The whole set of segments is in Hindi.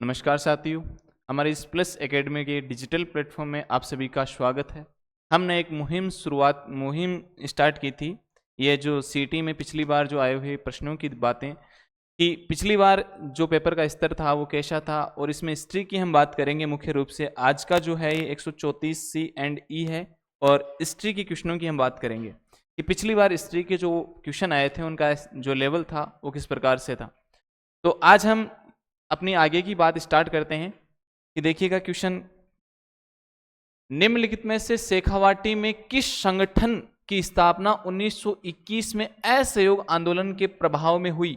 नमस्कार साथियों, हमारे इस प्लस एकेडमी के डिजिटल प्लेटफॉर्म में आप सभी का स्वागत है। हमने एक मुहिम स्टार्ट की थी। ये जो सीटी में पिछली बार जो आए हुए प्रश्नों की बातें कि पिछली बार जो पेपर का स्तर था वो कैसा था, और इसमें हिस्ट्री की हम बात करेंगे मुख्य रूप से। आज का जो है ये 134 सी एंड ई है और हिस्ट्री की क्वेश्चनों की हम बात करेंगे कि पिछली बार हिस्ट्री के जो क्वेश्चन आए थे उनका जो लेवल था वो किस प्रकार से था। तो आज हम अपनी आगे की बात स्टार्ट करते हैं कि देखिएगा क्वेश्चन, निम्नलिखित में से शेखावाटी में किस संगठन की स्थापना 1921 में असहयोग आंदोलन के प्रभाव में हुई?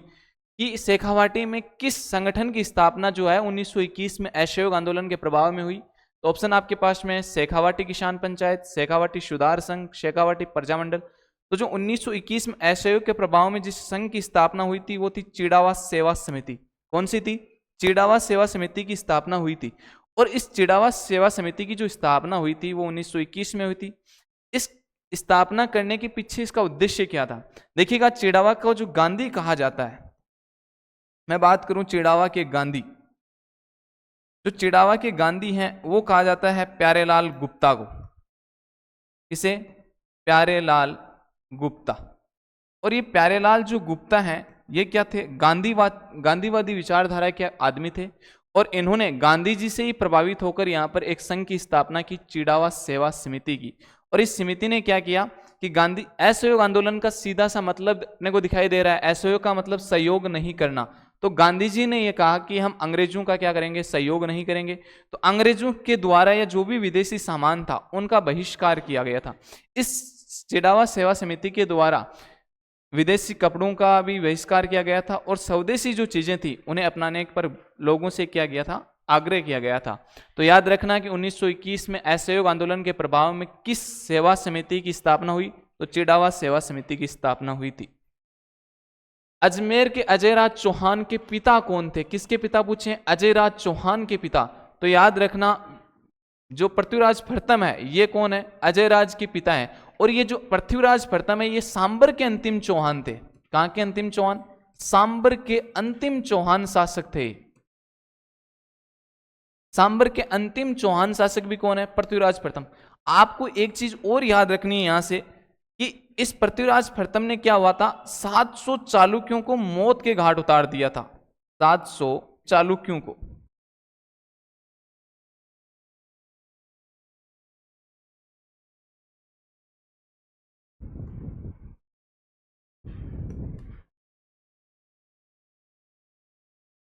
कि शेखावाटी में किस संगठन की स्थापना जो है 1921 में असहयोग आंदोलन के प्रभाव में हुई? तो ऑप्शन आपके पास में है शेखावाटी किसान पंचायत, शेखावाटी सुधार संघ, शेखावाटी प्रजामंडल। तो जो 1921 में असहयोग के प्रभाव में जिस संघ की स्थापना हुई थी वो थी चिड़ावा सेवा समिति। कौन सी थी? चिड़ावा सेवा समिति की स्थापना हुई थी। और इस चिड़ावा सेवा समिति की जो स्थापना हुई थी वो 1921 में हुई थी। इस स्थापना करने के पीछे इसका उद्देश्य क्या था? देखिएगा, चिड़ावा को जो गांधी कहा जाता है, मैं बात करूं चिड़ावा के गांधी, जो चिड़ावा के गांधी हैं वो कहा जाता है प्यारेलाल गुप्ता को। किसे? प्यारेलाल गुप्ता। और ये प्यारेलाल जो गुप्ता हैं ये क्या थे? गांधीवादी विचारधारा के आदमी थे और इन्होंने गांधी जी से ही प्रभावित होकर यहाँ पर एक संघ की स्थापना की, चिड़ावा सेवा समिति की। और इस समिति ने क्या किया कि गांधी असहयोग आंदोलन का सीधा सा मतलब अपने को दिखाई दे रहा है। असहयोग का मतलब सहयोग नहीं करना। तो गांधी जी ने यह कहा कि हम अंग्रेजों का क्या करेंगे? सहयोग नहीं करेंगे। तो अंग्रेजों के द्वारा या जो भी विदेशी सामान था उनका बहिष्कार किया गया था। इस चिड़ावा सेवा समिति के द्वारा विदेशी कपड़ों का भी बहिष्कार किया गया था और स्वदेशी जो चीजें थी उन्हें अपनाने पर लोगों से किया गया था, आग्रह किया गया था। तो याद रखना कि 1921 में असहयोग आंदोलन के प्रभाव में किस सेवा समिति की स्थापना हुई? तो चिड़ावा सेवा समिति की स्थापना हुई थी। अजमेर के अजयराज चौहान के पिता कौन थे? किसके पिता पूछे? अजयराज चौहान के पिता। तो याद रखना, जो पृथ्वीराज प्रथम है ये कौन है? अजयराज के पिता है। और ये जो पृथ्वीराज प्रथम है ये सांबर के अंतिम चौहान थे। कहां के अंतिम चौहान? सांबर के अंतिम चौहान शासक थे। सांबर के अंतिम चौहान शासक भी कौन है? पृथ्वीराज प्रथम। आपको एक चीज और याद रखनी है यहां से कि इस पृथ्वीराज प्रथम ने क्या हुआ था? 700 चालुक्यों को मौत के घाट उतार दिया था। 700 चालुक्यों को।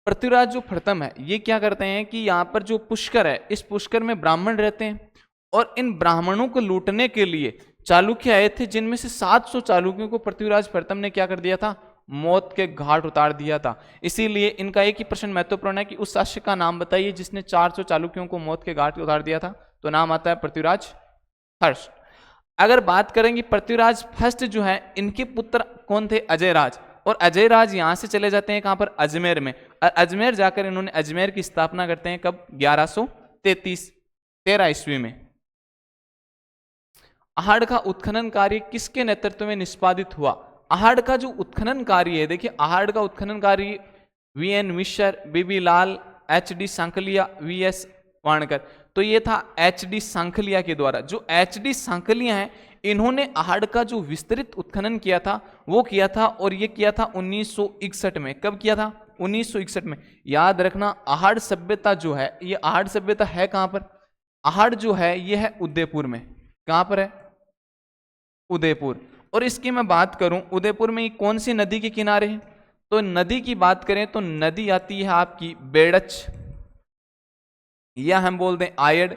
पृथ्वीराज जो प्रथम है ये क्या करते हैं कि यहाँ पर जो पुष्कर है, इस पुष्कर में ब्राह्मण रहते हैं और इन ब्राह्मणों को लूटने के लिए चालुक्य आए थे, जिनमें से 700 चालुक्यों को पृथ्वीराज प्रथम ने क्या कर दिया था? मौत के घाट उतार दिया था। इसीलिए इनका एक ही प्रश्न महत्वपूर्ण है कि उस शासक का नाम बताइए जिसने 400 चालुक्यों को मौत के घाट उतार दिया था। तो नाम आता है पृथ्वीराज फर्स्ट। अगर बात करेंगे पृथ्वीराज फर्स्ट जो है, इनके पुत्र कौन थे? अजयराज। और अजयराज यहां से चले जाते हैं कहां पर? अजमेर में। और अजमेर जाकर इन्होंने अजमेर की स्थापना करते हैं कब? 1113 ईस्वी में। आहड़ का उत्खनन कार्य किसके नेतृत्व में निष्पादित हुआ? आहड़ का जो उत्खनन कार्य है, देखिए आहड़ का उत्खनन कार्य वीएन मिश्र, बीबी लाल, एचडी सांखलिया, वीएस वाणकर। तो ये था एचडी सांखलिया के द्वारा। जो एचडी सांखलिया हैं इन्होंने आहड़ का जो विस्तृत उत्खनन किया था वो किया था, और ये किया था 1961 में। कब किया था? 1961 में। याद रखना, आहड़ सभ्यता जो है, ये आहड़ सभ्यता है कहां पर? आहड़ जो है ये है उदयपुर में। कहां पर है? उदयपुर। और इसकी मैं बात करूं, उदयपुर में कौन सी नदी के किनारे है? तो नदी की बात करें तो नदी आती है आपकी बेड़च, या हम बोल दें आयड़।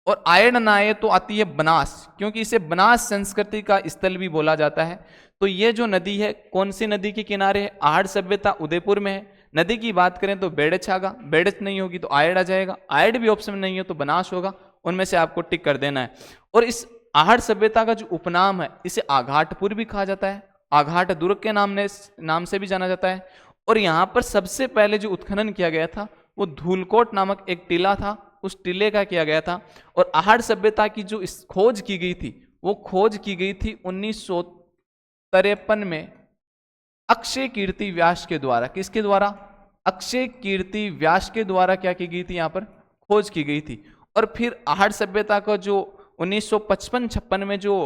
और आयड़ ना आए तो आती है बनास, क्योंकि इसे बनास संस्कृति का स्थल भी बोला जाता है। तो ये जो नदी है कौन सी नदी के किनारे है? आहड़ सभ्यता उदयपुर में है। नदी की बात करें तो बेड़च आगा, बेड़च नहीं होगी तो आयड़ आ जाएगा, आयड़ भी ऑप्शन में नहीं है तो बनास होगा। उनमें से आपको टिक कर देना है। और इस आहड़ सभ्यता का जो उपनाम है इसे आघाटपुर भी कहा जाता है, आघाट दुर्ग के नाम से भी जाना जाता है। और यहाँ पर सबसे पहले जो उत्खनन किया गया था वो धूलकोट नामक एक टीला था, उस टीले का किया गया था। और आहड़ सभ्यता की जो इस खोज की गई थी वो खोज की गई थी 1953 में अक्षय कीर्ति व्यास के द्वारा। किसके द्वारा? अक्षय कीर्ति व्यास के द्वारा क्या की गई थी? यहाँ पर खोज की गई थी। और फिर आहड़ सभ्यता का जो 1955-56 में जो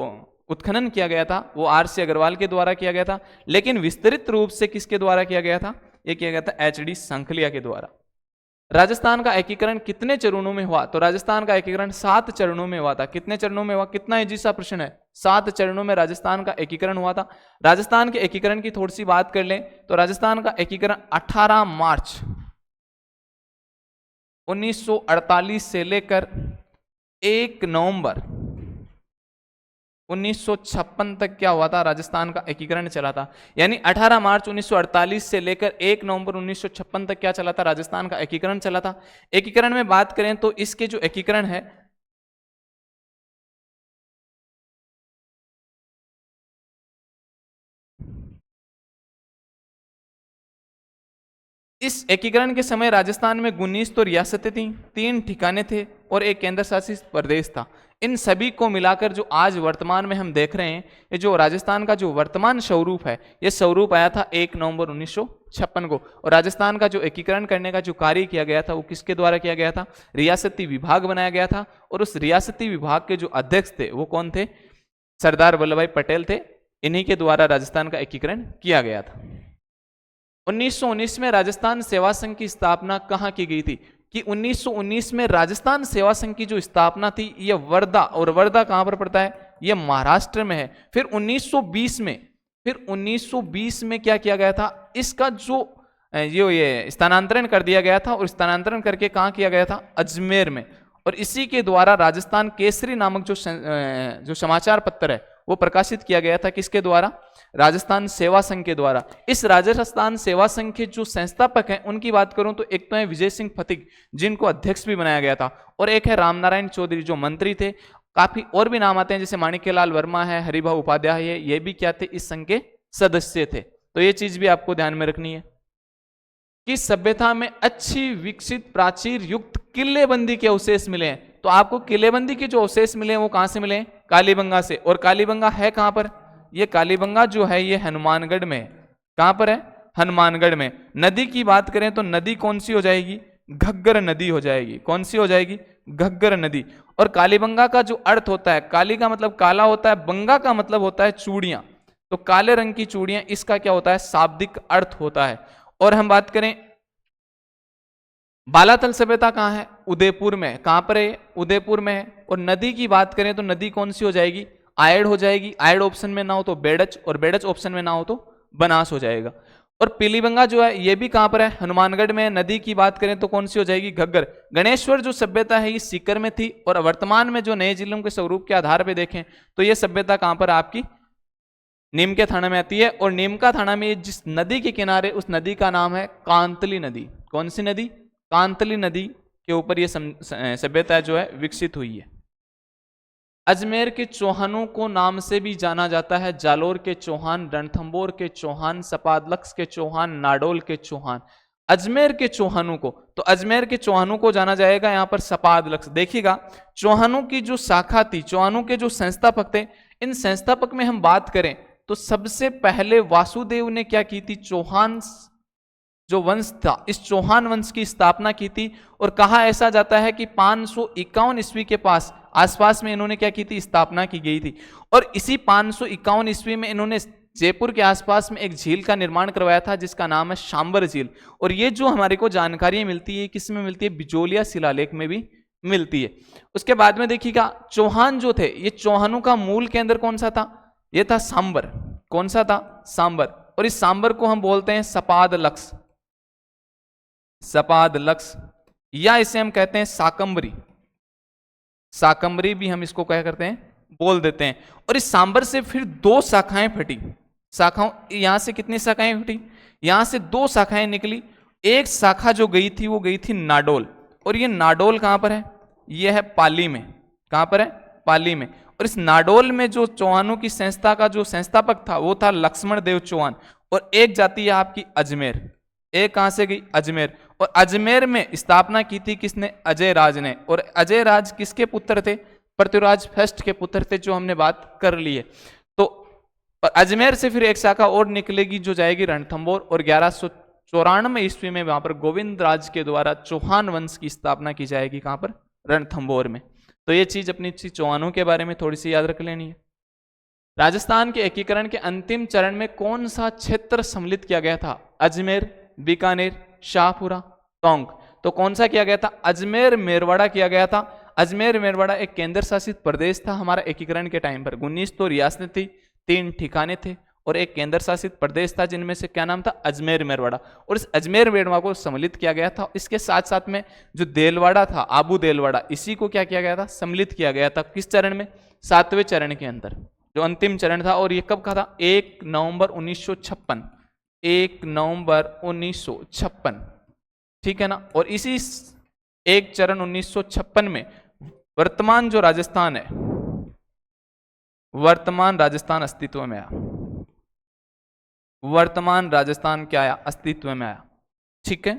उत्खनन किया गया था वो आर.सी. अग्रवाल के द्वारा किया गया था, लेकिन विस्तृत रूप से किसके द्वारा किया गया था? ये किया गया था एच.डी. सांखलिया के द्वारा। राजस्थान का एकीकरण कितने चरणों में हुआ? तो राजस्थान का एकीकरण 7 चरणों में हुआ था। कितने चरणों में हुआ? कितना इजी सा प्रश्न है। 7 चरणों में राजस्थान का एकीकरण हुआ था। राजस्थान के एकीकरण की थोड़ी सी बात कर लें तो राजस्थान का एकीकरण 18 मार्च 1948 से लेकर 1 नवंबर 1956 तक क्या हुआ था? राजस्थान का एकीकरण चला था। यानी 18 मार्च 1948 से लेकर 1 नवंबर 1956 तक क्या चला था? राजस्थान का एकीकरण चला था। एकीकरण में बात करें तो इसके जो एकीकरण है इस एकीकरण के समय राजस्थान में 19 तो रियासतें थीं, 3 ठिकाने थे और एक केंद्र शासित प्रदेश था। इन सभी को मिलाकर जो आज वर्तमान में हम देख रहे हैं, ये जो राजस्थान का जो वर्तमान स्वरूप है, ये स्वरूप आया था 1 नवंबर 1956 को। और राजस्थान का जो एकीकरण करने का जो कार्य किया गया था वो किसके द्वारा किया गया था? रियासती विभाग बनाया गया था। और उस रियासती विभाग के जो अध्यक्ष थे वो कौन थे? सरदार वल्लभ भाई पटेल थे। इन्हीं के द्वारा राजस्थान का एकीकरण किया गया था। 1919 में राजस्थान सेवा संघ की स्थापना कहाँ की गई थी? कि 1919 में राजस्थान सेवा संघ की जो स्थापना थी ये वर्धा, और वर्धा कहां पर पड़ता है? ये महाराष्ट्र में है। फिर 1920 में क्या किया गया था? इसका जो ये स्थानांतरण कर दिया गया था और स्थानांतरण करके कहाँ किया गया था? अजमेर में। और इसी के द्वारा राजस्थान केसरी नामक जो समाचार पत्र है वो प्रकाशित किया गया था। किसके द्वारा? राजस्थान सेवा संघ के द्वारा। इस राजस्थान सेवा संघ के जो संस्थापक हैं उनकी बात करूं तो एक तो है विजय सिंह फतिक, जिनको अध्यक्ष भी बनाया गया था, और एक है रामनारायण चौधरी जो मंत्री थे। काफी और भी नाम आते हैं, जैसे माणिक्यलाल वर्मा है, हरिभाऊ उपाध्याय है, ये भी क्या थे? इस संघ के सदस्य थे। तो ये चीज भी आपको ध्यान में रखनी है। कि सभ्यता में अच्छी विकसित प्राचीर युक्त किलेबंदी के अवशेष मिले हैं। तो आपको किलेबंदी के जो अवशेष मिले हैं वो कहां से मिले हैं? कालीबंगा से। और कालीबंगा है कहां पर? ये कालीबंगा जो है ये हनुमानगढ़ में। कहां पर है? हनुमानगढ़ में। नदी की बात करें तो नदी कौन सी हो जाएगी? घग्गर नदी हो जाएगी। कौन सी हो जाएगी? घग्गर नदी। और कालीबंगा का जो अर्थ होता है, काली का मतलब काला होता है, बंगा का मतलब होता है चूड़ियां। तो काले रंग की चूड़ियां, इसका क्या होता है? शाब्दिक अर्थ होता है। और हम बात करें बालातल सभ्यता कहां है? उदयपुर में। कहां पर है? उदयपुर में है। और नदी की बात करें तो नदी कौन सी हो जाएगी? आयड़ हो जाएगी। आयड़ ऑप्शन में ना हो तो बेडच, और बेडच ऑप्शन में ना हो तो बनास हो जाएगा। और पीलीबंगा जो है ये भी कहां पर है? हनुमानगढ़ में। नदी की बात करें तो कौन सी हो जाएगी? घग्गर। गणेश्वर जो सभ्यता है ये सीकर में थी। और वर्तमान में जो नए जिलों के स्वरूप के आधार पर देखें तो ये सभ्यता कहां पर आपकी? नीम के थाना में आती है। और नीम का थाना में जिस नदी के किनारे, उस नदी का नाम है कांतली नदी। कौन सी नदी? कांतली नदी के ऊपर यह सभ्यता जो है विकसित हुई है। अजमेर के चौहानों को नाम से भी जाना जाता है। जालोर के चौहान, रणथंभौर के चौहान, सपादलक्स के चौहान, नाडोल के चौहान। अजमेर के चौहानों को, तो अजमेर के चौहानों को जाना जाएगा यहां पर सपादलक्स। देखिएगा चौहानों की जो शाखा थी, चौहानों के जो संस्थापक थे, इन संस्थापक में हम बात करें तो सबसे पहले वासुदेव ने क्या की थी? चौहान जो वंश था, इस चौहान वंश की स्थापना की थी। और कहा ऐसा जाता है कि 551 ईस्वी के पास आसपास में इन्होंने क्या की थी? स्थापना की गई थी। और इसी 551 ईस्वी में इन्होंने जयपुर के आसपास में एक झील का निर्माण करवाया था जिसका नाम है सांबर झील। और ये जो हमारे को जानकारी मिलती है किस में मिलती है? बिजोलिया शिलालेख में भी मिलती है। उसके बाद में देखिएगा चौहान जो थे, ये चौहानों का मूल केंद्र कौन सा था? ये था सांबर। कौन सा था? सांबर। और इस सांबर को हम बोलते हैं सपादलक्स। सपादलक्स, या इसे हम कहते हैं साकंबरी। साकंबरी भी हम इसको क्या करते हैं? बोल देते हैं। और इस सांबर से फिर 2 शाखाएं फटी। शाखाओं, यहां से कितनी शाखाएं फटी? यहां से 2 शाखाएं निकली। एक शाखा जो गई थी वो गई थी नाडोल। और ये नाडोल कहां पर है? ये है पाली में। कहां पर है? पाली में। और इस नाडोल में जो चौहानों की संस्था का जो संस्थापक था वो था लक्ष्मण देव चौहान। और एक जाति है आपकी अजमेर। एक कहां से गई? अजमेर। और अजमेर में स्थापना की थी किसने? अजय राज ने। और अजय राज किसके पुत्र थे? पृथ्वीराज फर्स्ट के पुत्र थे, जो हमने बात कर ली है। तो और अजमेर से फिर एक शाखा और निकलेगी जो जाएगी रणथंभौर, और 1194 ईस्वी में वहां पर गोविंद राज के द्वारा चौहान वंश की स्थापना की जाएगी। कहां पर? रणथंभौर में। तो ये चीज अपनी चौहानों के बारे में थोड़ी सी याद रख लेनी है। राजस्थान के एकीकरण के अंतिम चरण में कौन सा क्षेत्र सम्मिलित किया गया था? अजमेर, बीकानेर, शाहपुरा, टोंक। तो कौन सा किया गया था? अजमेर मेरवाड़ा किया गया था। अजमेर मेरवाड़ा एक केंद्र शासित प्रदेश था हमारा एकीकरण के टाइम पर। 19 तो रियासतें थी, 3 ठिकाने थे और एक केंद्र शासित प्रदेश था, जिनमें से क्या नाम था? अजमेर मेरवाड़ा। और इस अजमेर मेरवाड़ा को सम्मिलित किया गया था। इसके साथ साथ में जो देलवाड़ा था, आबू देलवाड़ा, इसी को क्या किया गया था? सम्मिलित किया गया था। किस चरण में? 7वें चरण के अंदर, जो अंतिम चरण था। और ये कब का था? 1 नवंबर 1956। 1 नवंबर 1956, ठीक है ना। और इसी एक चरण 1956 में वर्तमान जो राजस्थान है, वर्तमान राजस्थान अस्तित्व में आया। वर्तमान राजस्थान क्या आया? अस्तित्व में आया, ठीक है।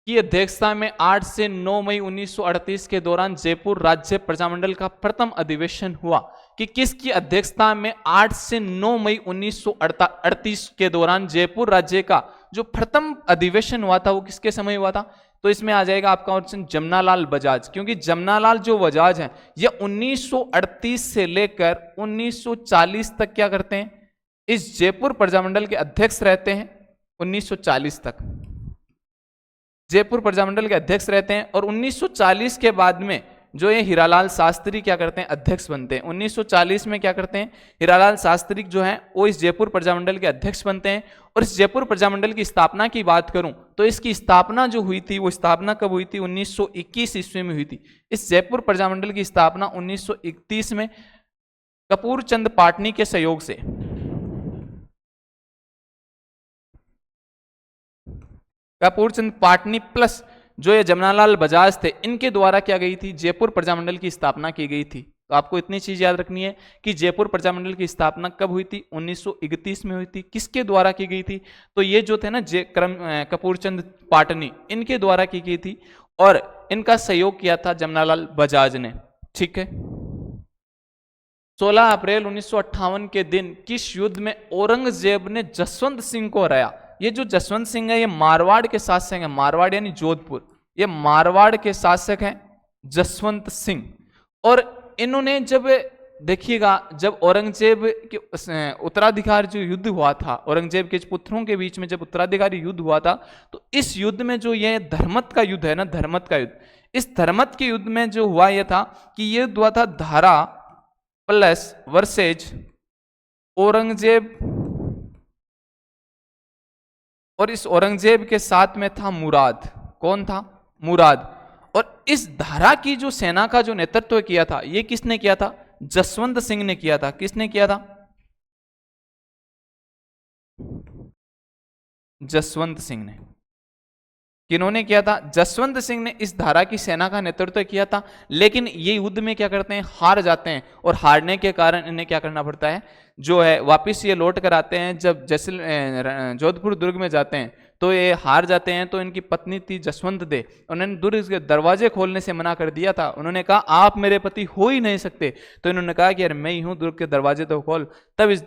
की अध्यक्षता में 8 से 9 मई 1938 के दौरान जयपुर राज्य प्रजामंडल का प्रथम अधिवेशन हुआ। कि किसकी अध्यक्षता में 8 से 9 मई 1938 के दौरान जयपुर राज्य का जो प्रथम अधिवेशन हुआ था वो किसके समय हुआ था? तो इसमें आ जाएगा आपका ऑप्शन जमनालाल बजाज, क्योंकि जमनालाल जो बजाज हैं ये 1938 से लेकर 1940 तक क्या करते हैं? इस जयपुर प्रजामंडल के अध्यक्ष रहते हैं। 1940 तक जयपुर प्रजामंडल के अध्यक्ष रहते हैं और 1940 के बाद में जो ये हीरालाल शास्त्री क्या करते हैं? अध्यक्ष बनते हैं। 1940 में क्या करते हैं? हीरालाल शास्त्री जो हैं वो इस जयपुर प्रजामंडल के अध्यक्ष बनते हैं। और इस जयपुर प्रजामंडल की स्थापना की बात करूं तो इसकी स्थापना जो हुई थी वो स्थापना कब हुई थी? 1921 ईस्वी में हुई थी। इस जयपुर प्रजामंडल की स्थापना 1931 में कपूर चंद पाटनी के सहयोग से, कपूर चंद पाटनी प्लस जो ये जमनालाल बजाज थे, इनके द्वारा क्या गई थी? जयपुर प्रजामंडल की स्थापना की गई थी। तो आपको इतनी चीज याद रखनी है कि जयपुर प्रजामंडल की स्थापना कब हुई थी? 1931 में हुई थी। किसके द्वारा की गई थी? तो ये जो थे ना कपूर चंद पाटनी, इनके द्वारा की गई थी और इनका सहयोग किया था जमनालाल बजाज ने, ठीक है। 16 अप्रैल 1958 के दिन किस युद्ध में औरंगजेब ने जसवंत सिंह को हराया? ये जो जसवंत सिंह है ये मारवाड़ के शासक हैं। मारवाड़ यानी जोधपुर, ये मारवाड़ के शासक हैं जसवंत सिंह। और इन्होंने जब देखिएगा, जब औरंगजेब के उत्तराधिकार जो युद्ध हुआ था, औरंगजेब के पुत्रों के बीच में जब उत्तराधिकारी युद्ध हुआ था, तो इस युद्ध में जो ये धर्मत का युद्ध है ना, धर्मत का युद्ध, इस धर्मत के युद्ध में जो हुआ यह था कि ये युद्ध हुआ था धारा प्लस वर्सेज औरंगजेब, और इस औरंगजेब के साथ में था मुराद। कौन था? मुराद। और इस धारा की जो सेना का जो नेतृत्व किया था, ये किसने किया था? जसवंत सिंह ने किया था। किसने किया था? जसवंत सिंह ने। किन्होंने किया था? जसवंत सिंह ने इस धारा की सेना का नेतृत्व किया था। लेकिन ये युद्ध में क्या करते हैं? हार जाते हैं। और हारने के कारण इन्हें क्या करना पड़ता है? जो है वापिस ये लौट कर आते हैं। जब जोधपुर दुर्ग में जाते हैं तो ये हार जाते हैं। तो इनकी पत्नी थी जसवंत दे, उन्होंने दुर्ग के दरवाजे खोलने से मना कर दिया था। उन्होंने कहा आप मेरे पति हो ही नहीं सकते। तो इन्होंने कहा कि यार मैं ही हूं, दुर्ग के दरवाजे तो खोल। तब इस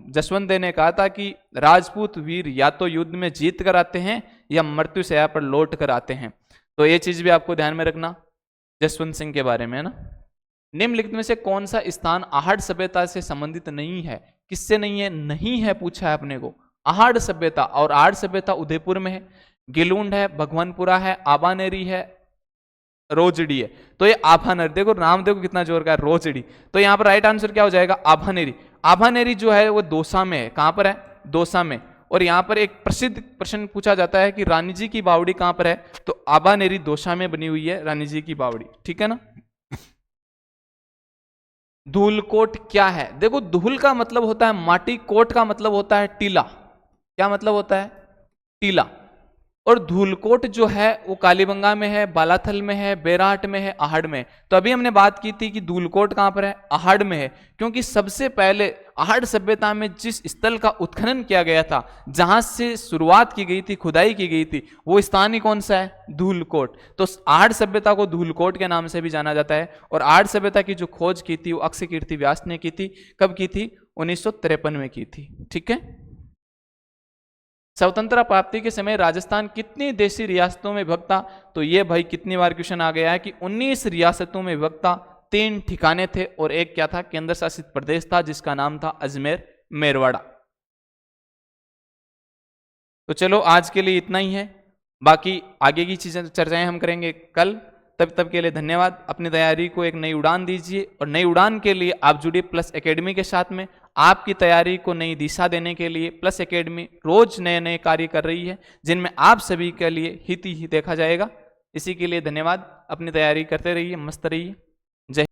जसवंत दे ने कहा था कि राजपूत वीर या तो युद्ध में जीत कर आते हैं या मृत्यु से यहाँ पर लौट कर आते हैं। तो ये चीज भी आपको ध्यान में रखना जसवंत सिंह के बारे में, है ना। निम्नलिखित में से कौन सा स्थान आहड़ सभ्यता से संबंधित नहीं है? किससे नहीं है? नहीं है पूछा है अपने को। आहड़ सभ्यता, और आहड़ सभ्यता उदयपुर में है, गिलूंड है, भगवानपुरा है, आबानेरी है, रोजड़ी है। तो ये आभानेरी, देखो नाम देखो कितना जोर का है, रोजड़ी। तो यहाँ पर राइट आंसर क्या हो जाएगा? आभानेरी। आभानेरी जो है वो दौसा में है। कहां पर है? दौसा में। और यहाँ पर एक प्रसिद्ध प्रश्न पूछा जाता है कि रानी जी की बावड़ी कहां पर है? तो आभानेरी दौसा में बनी हुई है रानी जी की बावड़ी, ठीक है ना। धूलकोट क्या है? देखो धूल का मतलब होता है माटी, कोट का मतलब होता है टीला। क्या मतलब होता है? टीला। और धूलकोट जो है वो कालीबंगा में है, बालाथल में है, बेराट में है, आहड़ में। तो अभी हमने बात की थी कि धूलकोट कहां पर है? आहड़ में है, क्योंकि सबसे पहले आहड़ सभ्यता में जिस स्थल का उत्खनन किया गया था, जहां से शुरुआत की गई थी, खुदाई की गई थी, वो स्थान ही कौन सा है? धूलकोट। तो आहड़ सभ्यता को धूलकोट के नाम से भी जाना जाता है। और आहड़ सभ्यता की जो खोज की थी वो अक्षय कीर्ति व्यास ने की थी। कब की थी? 1953 में की थी। ठीक है। स्वतंत्रता प्राप्ति के समय राजस्थान कितनी देशी रियासतों में विभक्त था? तो ये भाई कितनी बार क्वेश्चन आ गया है कि 19 रियासतों में विभक्त था, 3 ठिकाने थे और एक क्या था? केंद्र शासित प्रदेश था जिसका नाम था अजमेर मेरवाड़ा। तो चलो आज के लिए इतना ही है, बाकी आगे की चीजें चर्चाएं हम करेंगे कल। तब के लिए धन्यवाद। अपनी तैयारी को एक नई उड़ान दीजिए और नई उड़ान के लिए आप जुड़िए प्लस एकेडमी के साथ में। आपकी तैयारी को नई दिशा देने के लिए प्लस एकेडमी रोज नए नए कार्य कर रही है, जिनमें आप सभी के लिए हित ही देखा जाएगा। इसी के लिए धन्यवाद। अपनी तैयारी करते रहिए, मस्त रहिए। जय